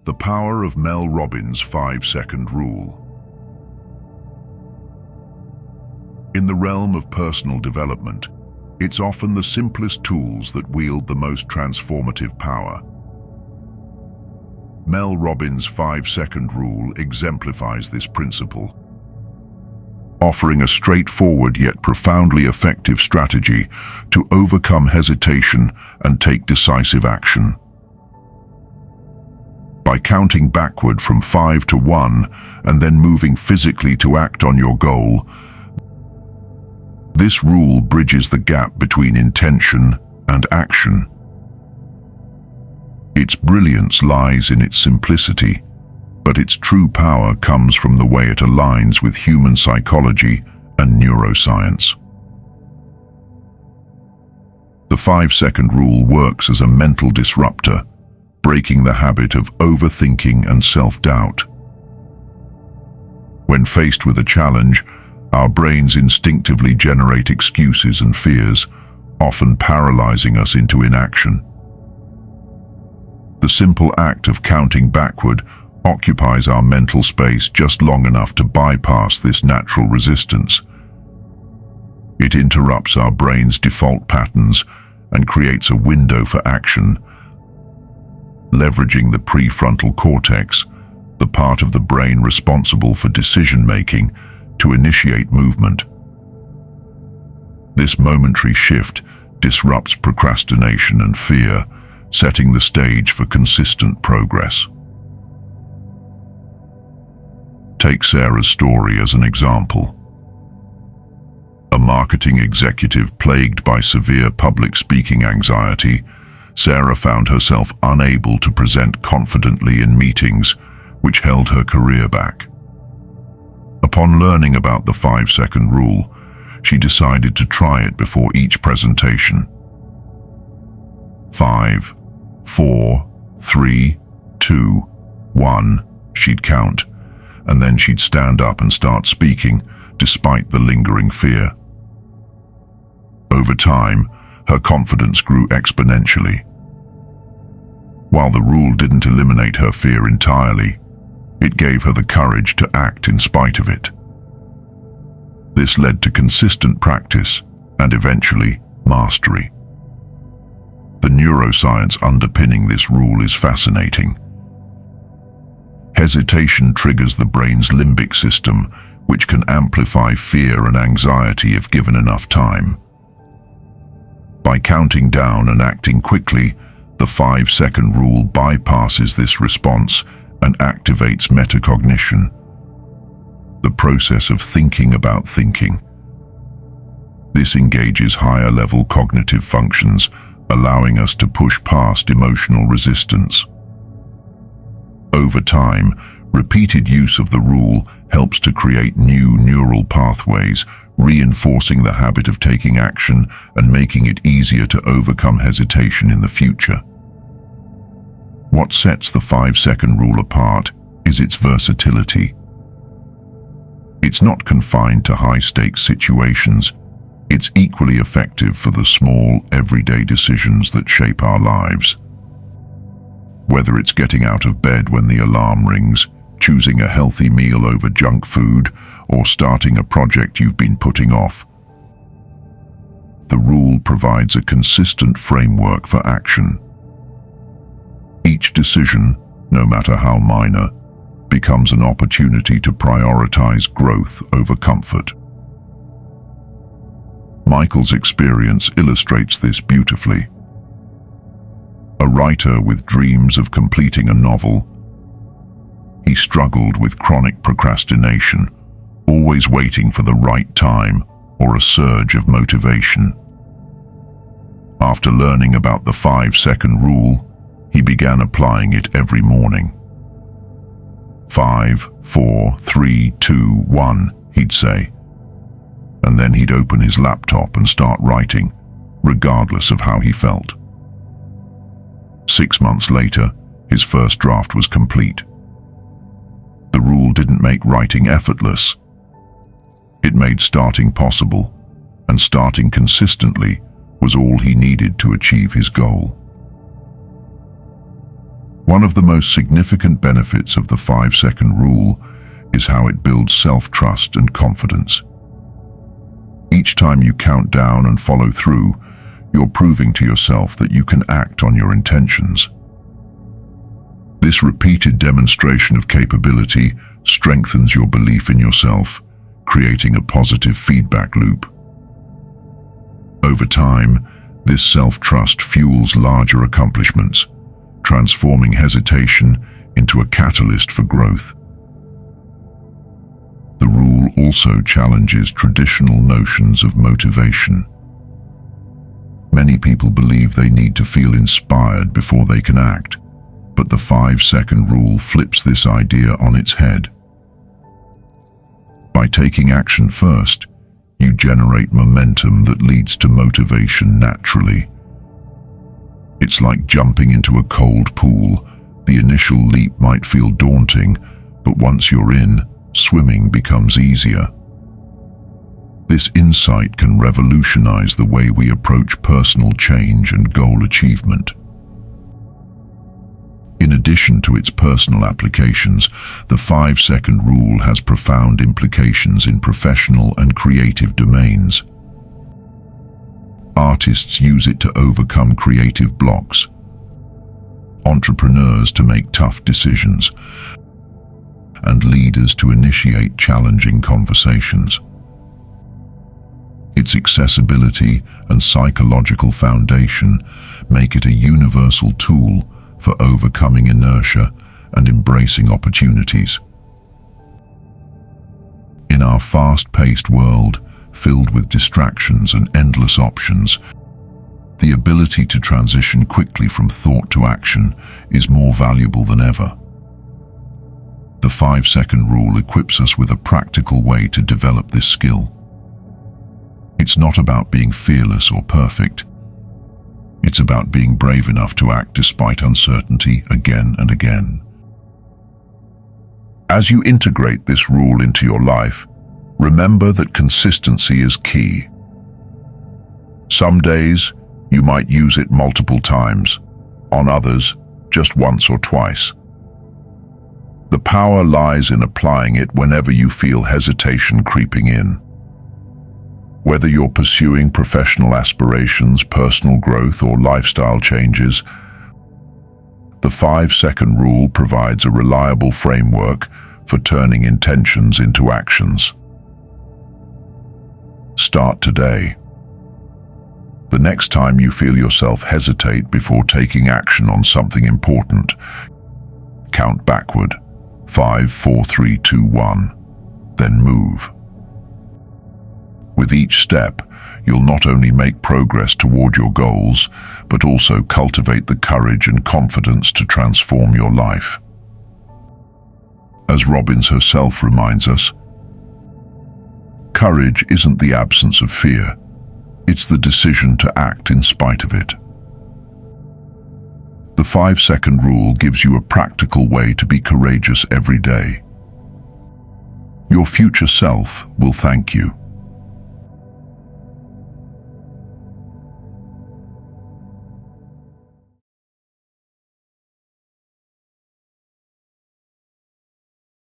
The power of Mel Robbins' 5-second rule. In the realm of personal development, it's often the simplest tools that wield the most transformative power. Mel Robbins' 5-second rule exemplifies this principle, offering a straightforward yet profoundly effective strategy to overcome hesitation and take decisive action. By counting backward from 5 to 1 and then moving physically to act on your goal, this rule bridges the gap between intention and action. Its brilliance lies in its simplicity, but its true power comes from the way it aligns with human psychology and neuroscience. The 5-second rule works as a mental disruptor, breaking the habit of overthinking and self-doubt. When faced with a challenge, our brains instinctively generate excuses and fears, often paralyzing us into inaction. The simple act of counting backward occupies our mental space just long enough to bypass this natural resistance. It interrupts our brain's default patterns and creates a window for action, leveraging the prefrontal cortex, the part of the brain responsible for decision-making, to initiate movement. This momentary shift disrupts procrastination and fear, setting the stage for consistent progress. Take Sarah's story as an example. A marketing executive plagued by severe public speaking anxiety, Sarah found herself unable to present confidently in meetings, which held her career back. Upon learning about the 5-second rule, she decided to try it before each presentation. 5, 4, 3, 2, 1, she'd count, and then she'd stand up and start speaking, despite the lingering fear. Over time, her confidence grew exponentially. While the rule didn't eliminate her fear entirely, it gave her the courage to act in spite of it. This led to consistent practice and eventually mastery. The neuroscience underpinning this rule is fascinating. Hesitation triggers the brain's limbic system, which can amplify fear and anxiety if given enough time. By counting down and acting quickly, the 5-second rule bypasses this response and activates metacognition, the process of thinking about thinking. This engages higher-level cognitive functions, allowing us to push past emotional resistance. Over time, repeated use of the rule helps to create new neural pathways, reinforcing the habit of taking action and making it easier to overcome hesitation in the future. What sets the 5-second rule apart is its versatility. It's not confined to high-stakes situations. It's equally effective for the small, everyday decisions that shape our lives. Whether it's getting out of bed when the alarm rings, choosing a healthy meal over junk food, or starting a project you've been putting off, the rule provides a consistent framework for action. Each decision, no matter how minor, becomes an opportunity to prioritize growth over comfort. Michael's experience illustrates this beautifully. A writer with dreams of completing a novel, he struggled with chronic procrastination, always waiting for the right time or a surge of motivation. After learning about the 5-second rule, he began applying it every morning. 5, 4, 3, 2, 1, he'd say. And then he'd open his laptop and start writing, regardless of how he felt. 6 months later, his first draft was complete. The rule didn't make writing effortless. It made starting possible, and starting consistently was all he needed to achieve his goal. One of the most significant benefits of the 5-second rule is how it builds self-trust and confidence. Each time you count down and follow through, you're proving to yourself that you can act on your intentions. This repeated demonstration of capability strengthens your belief in yourself, creating a positive feedback loop. Over time, this self-trust fuels larger accomplishments, transforming hesitation into a catalyst for growth. The rule also challenges traditional notions of motivation. Many people believe they need to feel inspired before they can act, but the 5-second rule flips this idea on its head. By taking action first, you generate momentum that leads to motivation naturally. It's like jumping into a cold pool. The initial leap might feel daunting, but once you're in, swimming becomes easier. This insight can revolutionize the way we approach personal change and goal achievement. In addition to its personal applications, the 5-second rule has profound implications in professional and creative domains. Artists use it to overcome creative blocks, entrepreneurs to make tough decisions, and leaders to initiate challenging conversations. Its accessibility and psychological foundation make it a universal tool for overcoming inertia and embracing opportunities. In our fast-paced world, filled with distractions and endless options, the ability to transition quickly from thought to action is more valuable than ever. The 5-second rule equips us with a practical way to develop this skill. It's not about being fearless or perfect. It's about being brave enough to act despite uncertainty again and again. As you integrate this rule into your life, remember that consistency is key. Some days, you might use it multiple times. On others, just once or twice. The power lies in applying it whenever you feel hesitation creeping in. Whether you're pursuing professional aspirations, personal growth, or lifestyle changes, the 5-second rule provides a reliable framework for turning intentions into actions. Start today. The next time you feel yourself hesitate before taking action on something important, count backward. 5, 4, 3, 2, 1. Then move. With each step, you'll not only make progress toward your goals, but also cultivate the courage and confidence to transform your life. As Robbins herself reminds us, courage isn't the absence of fear, it's the decision to act in spite of it. The 5-second rule gives you a practical way to be courageous every day. Your future self will thank you.